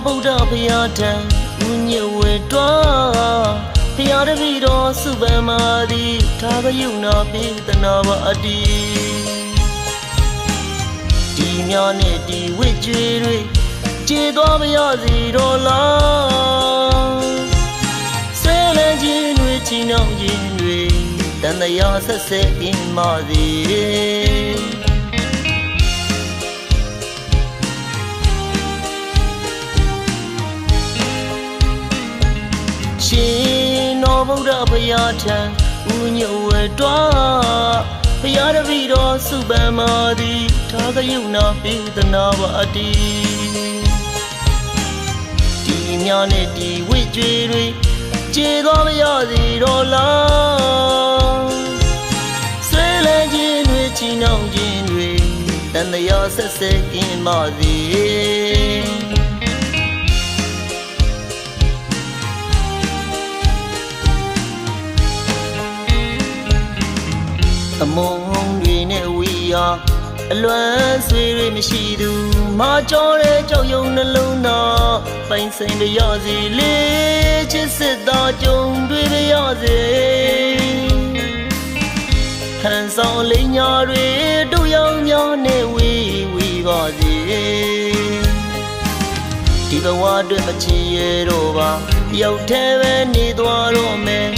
ဗုဒ္ဓဘုရားထံဥညဝေတွားဘုရားတပည့်တော်စုပန်မာသည်ထာဂယုဏပိသနာပါအတိဒီများနဲ့ဒီဝိကျွေတွေကျေသွားမရစီတော့လားဆဲလန်းခြင်းတွေချီနှောင်ခြင်းတွေတန်တရားဆက်ဆက်ကင်းပါစေရှင်တော်ဗုဒ္ဓဘုရားထံဥညဝေတွားဘုရားတပည့်တော်စုပန်မာသည်ထာဂယုဏပိသနာပါအတိဒီများနဲ့ဒီဝိကျွေတွေကျေသွားမရစီတော့လားဆွေးလန်းခြင်းတွေချီနှောင်ခြင်းတွေတန်တရားဆက်ဆက်ကင်းပါစေအမုန်းတွေနဲ့ဝီယာအလွမ်းဆွေတွေမရှိသူမာကြောတဲ့ကြောက်ရွံ့နှလုံးသားပိုင်ဆိုင်ရစီလေးချစ်စစ်သားကြုံတွေ့ရစေဟန်ဆောင်လိညာတွေတို့ရောင်များနဲ့ဝီပါစေဒီဘဝတွင်မချီရတော့ပါရောက်သေးပဲနေသွားတော့မယ်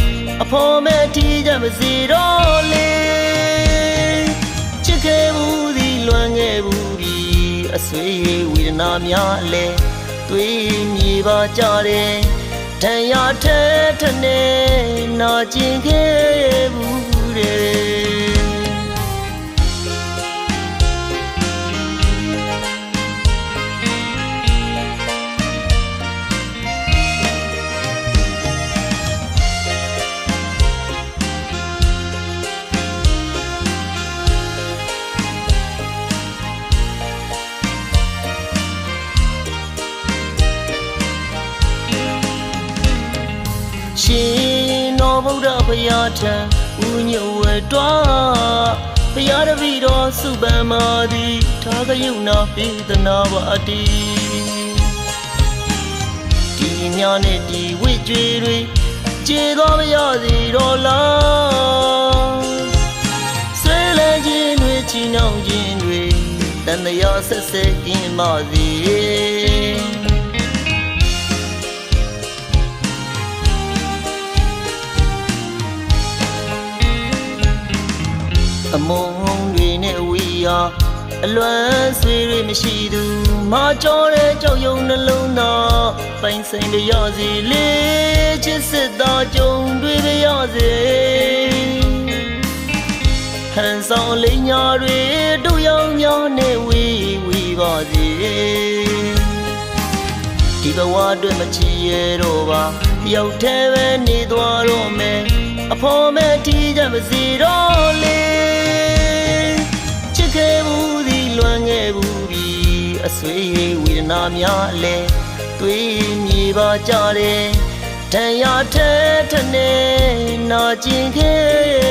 အဖော်မဲ့ထီးကြမစီတော့လေချစ်ခဲ့ဘူးသည်လွမ်းခဲ့ဘူးဒီအဆွေဝေဒနာများလဲတွေးမြေပါကြတယ်တန်ရထဲထနေနာကျင်ခဲ့ဘူးတဲ့ရှင်တော်ဗုဒ္ဓဘုရားထံဥညဝေတွားဘုရားတပည့်တော်စုပန်မာသည်ထာဂယုဏပိသနာပါအတိဒီများနဲ့ဒီဝိကျွေတွေကျေသွားမရစီတော့လားဆွေးလန်းခြင်းတွေချီနှောင်ခြင်းတွေတန်တရားဆက်ဆက်ကင်းပါစေအမုန်းတွေနဲ့ဝီယာအလွမ်းဆွေတွေမရှိသူမာကြောတဲ့ကြောက်ရွံ့နှလုံးသားပိုင်ဆိုင်ရစီလေးချစ်စစ်သားကြုံတွေ့ရစေဟန်ဆောင်လိညာတွေတို့ရောင်များနဲ့ဝီပါစေဒီဘဝတွင်မချီရတော့ပါရောက်သေးပဲနေသွားတော့မယ်အဖော်မဲ့ထီးကြမစီတော့လေချစ်ခဲ့ဘူးသည်လွမ်းခဲ့ဘူးဒီအဆွေဝေဒနာများလဲတွေးမြေပါကြတယ်တန်ရထဲထနေနာကျင်ခဲ့